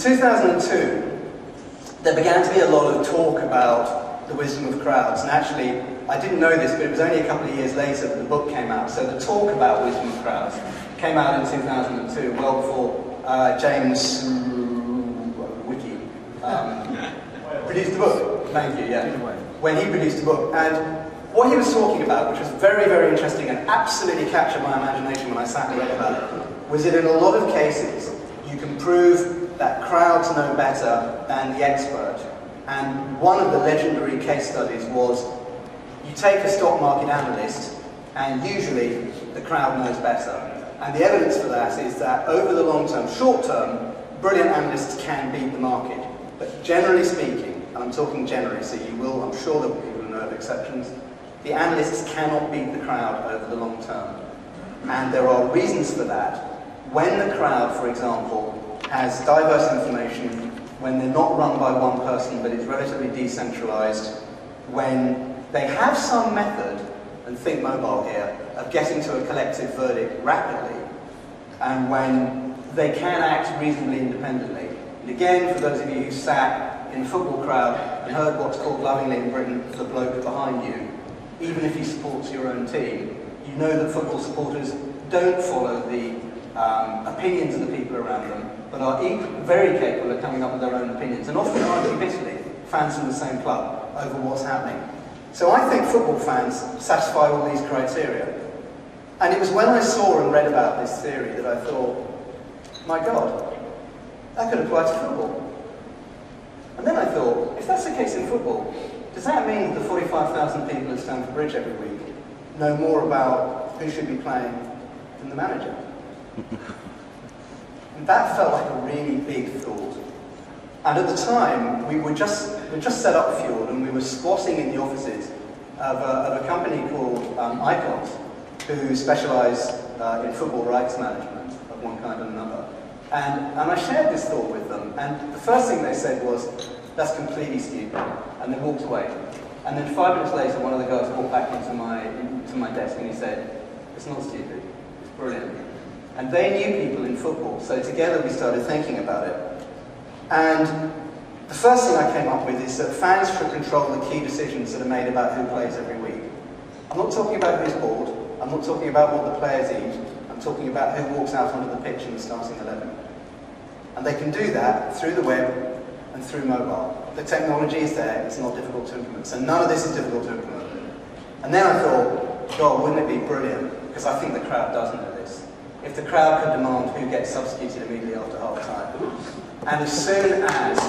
2002, there began to be a lot of talk about the wisdom of crowds, and actually, I didn't know this, but it was only a couple of years later that the book came out. So the talk about wisdom of crowds came out in 2002, well before James Wiki produced the book. Thank you, yeah. When he produced the book. And what he was talking about, which was very, very interesting and absolutely captured my imagination when I sat and read about it, was that in a lot of cases, you can prove that crowds know better than the expert. And one of the legendary case studies was, you take a stock market analyst, and usually the crowd knows better. And the evidence for that is that over the long term, short term, brilliant analysts can beat the market. But generally speaking, and I'm talking generally, so you will, I'm sure there will be people who know of exceptions, the analysts cannot beat the crowd over the long term. And there are reasons for that. When the crowd, for example, has diverse information, when they're not run by one person but it's relatively decentralized, when they have some method, and think mobile here, of getting to a collective verdict rapidly, and when they can act reasonably independently. And again, for those of you who sat in a football crowd and heard what's called lovingly in Britain the bloke behind you, even if he supports your own team, you know that football supporters don't follow the opinions of the people around them, but are very capable of coming up with their own opinions, and often argue bitterly, fans from the same club, over what's happening. So I think football fans satisfy all these criteria. And it was when I saw and read about this theory that I thought, my God, that could apply to football. And then I thought, if that's the case in football, does that mean that the 45,000 people at Stamford Bridge every week know more about who should be playing than the manager? And that felt like a really big thought. And at the time, we just set up Fjord, and we were squatting in the offices of a company called Icons, who specialise in football rights management of one kind or another. And I shared this thought with them, and the first thing they said was, that's completely stupid, and they walked away. And then 5 minutes later, one of the guys walked back into my desk and he said, it's not stupid, it's brilliant. And they knew people in football, so together we started thinking about it. And the first thing I came up with is that fans should control the key decisions that are made about who plays every week. I'm not talking about who's bored, I'm not talking about what the players eat, I'm talking about who walks out onto the pitch in the starting 11. And they can do that through the web and through mobile. The technology is there, it's not difficult to implement. So none of this is difficult to implement. And then I thought, God, wouldn't it be brilliant? Because I think the crowd does know this. If the crowd could demand who gets substituted immediately after half-time, and as soon as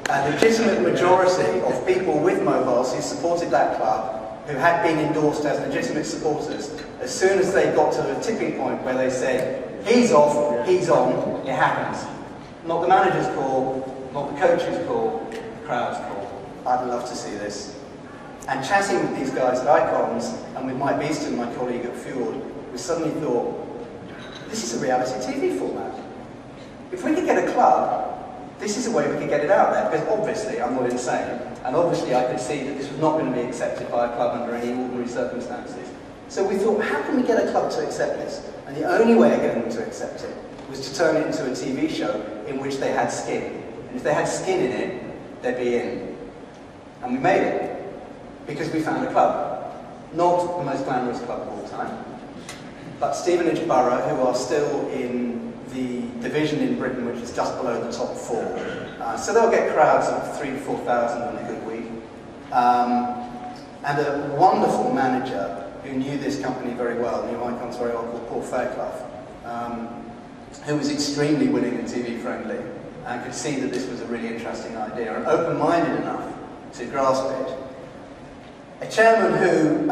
a legitimate majority of people with mobiles who supported that club, who had been endorsed as legitimate supporters, as soon as they got to a tipping point where they said, he's off, he's on, it happens. Not the manager's call, not the coach's call, the crowd's call. I'd love to see this. And chatting with these guys at Icons, and with Mike Beeston, my colleague at Fjord, we suddenly thought, this is a reality TV format. If we could get a club, this is a way we could get it out there, because obviously, I'm not insane, and obviously I could see that this was not going to be accepted by a club under any ordinary circumstances. So we thought, how can we get a club to accept this? And the only way of getting them to accept it was to turn it into a TV show in which they had skin. And if they had skin in it, they'd be in. And we made it, because we found a club. Not the most glamorous club of all time, but Stevenage Borough, who are still in the division in Britain which is just below the top 4. So they'll get crowds of 3,000 to 4,000 on a good week. And a wonderful manager who knew this company very well, knew Icons very well, called Paul Fairclough, who was extremely willing and TV friendly, and could see that this was a really interesting idea, and open-minded enough to grasp it. A chairman who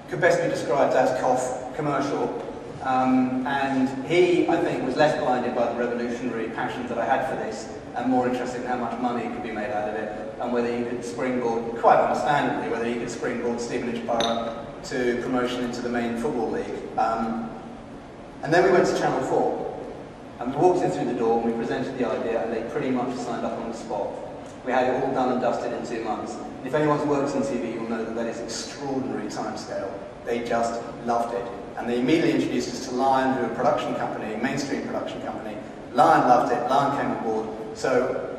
could best be described as commercial, and he, I think, was less blinded by the revolutionary passion that I had for this, and more interested in how much money could be made out of it, and whether you could springboard, quite understandably, whether you could springboard Stevenage Borough to promotion into the main football league. And then we went to Channel 4, and we walked in through the door, and we presented the idea, and they pretty much signed up on the spot. We had it all done and dusted in 2 months. And if anyone's worked in TV, you'll know that that is extraordinary timescale. They just loved it. And they immediately introduced us to Lion, who are a production company, a mainstream production company. Lion loved it, Lion came on board. So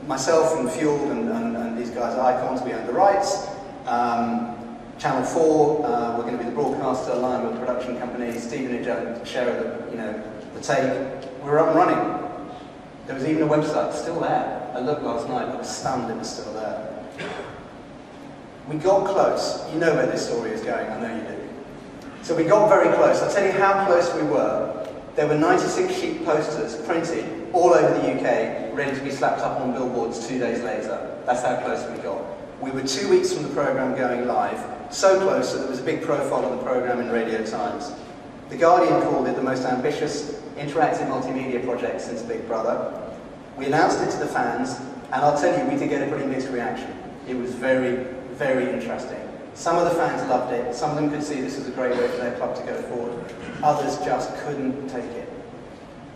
myself and Fueled and these guys at Icons, we own the rights. Channel 4, we're going to be the broadcaster along with the production company. Stevenage owned a share of the tape. We're up and running. There was even a website still there. I looked last night, I was stunned it was still there. We got close. You know where this story is going, I know you do. So we got very close. I'll tell you how close we were. There were 96 sheet posters printed all over the UK, ready to be slapped up on billboards 2 days later. That's how close we got. We were 2 weeks from the programme going live, so close that there was a big profile of the programme in Radio Times. The Guardian called it the most ambitious interactive multimedia project since Big Brother. We announced it to the fans, and I'll tell you, we did get a pretty mixed reaction. It was very, very interesting. Some of the fans loved it, some of them could see this as a great way for their club to go forward. Others just couldn't take it.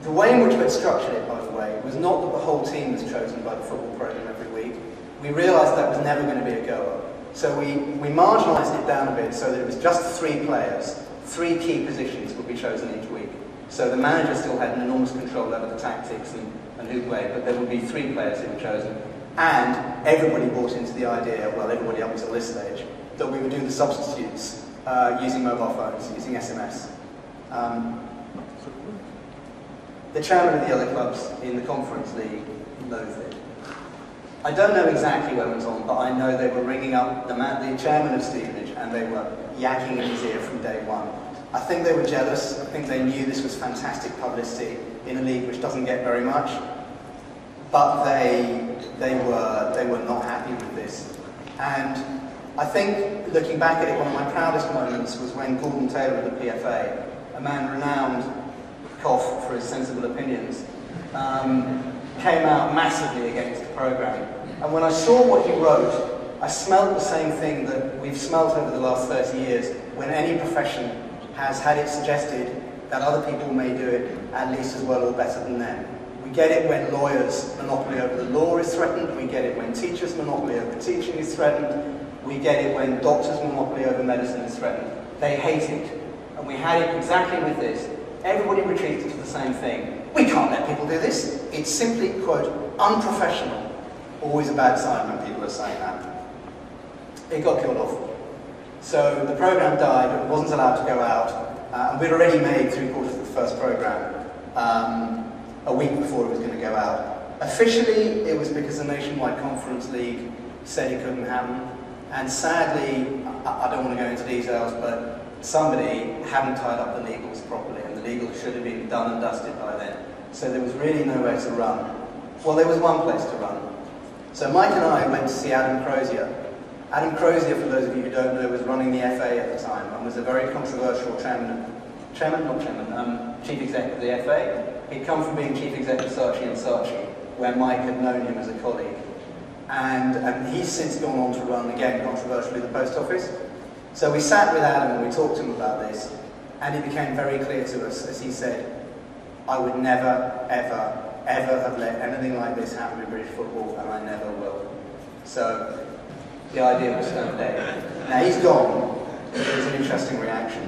The way in which we'd structured it, by the way, was not that the whole team was chosen by the football programme every week. We realised that was never going to be a goer. So we marginalised it down a bit so that it was just 3 players, 3 key positions would be chosen each week. So the manager still had an enormous control over the tactics and who played, but there would be 3 players who were chosen. And everybody bought into the idea, well, everybody up until this stage, that we would do the substitutes using mobile phones, using SMS. The chairman of the other clubs in the Conference League loathed it. I don't know exactly what went on, but I know they were ringing up the chairman of Stevenage, and they were yakking in his ear from day one. I think they were jealous. I think they knew this was fantastic publicity in a league which doesn't get very much, but they were not happy with this. And I think, looking back at it, one of my proudest moments was when Gordon Taylor of the PFA, a man renowned for his sensible opinions, came out massively against the programme. And when I saw what he wrote, I smelled the same thing that we've smelt over the last 30 years when any profession has had it suggested that other people may do it at least as well or better than them. We get it when lawyers' monopoly over the law is threatened, we get it when teachers' monopoly over teaching is threatened, we get it when doctors' monopoly over medicine is threatened. They hate it. And we had it exactly with this. Everybody retreated to the same thing. We can't let people do this. It's simply, quote, unprofessional. Always a bad sign when people are saying that. It got killed off. So the programme died, it wasn't allowed to go out, and we'd already made 3/4 of the first programme a week before it was going to go out. Officially, it was because the Nationwide Conference League said it couldn't happen, and sadly, I don't want to go into details, but somebody hadn't tied up the legals properly, and the legals should have been done and dusted by then. So there was really nowhere to run. Well, there was one place to run. So Mike and I went to see Adam Crozier. Adam Crozier, for those of you who don't know, was running the FA at the time and was a very controversial chief exec of the FA. He'd come from being chief exec of Saatchi & Saatchi, where Mike had known him as a colleague. And he's since gone on to run, again, controversially, the post office. So we sat with Adam and we talked to him about this, and it became very clear to us, as he said, I would never, ever, ever have let anything like this happen in British football, and I never will. So the idea was stone dead. Now he's gone, but it was an interesting reaction.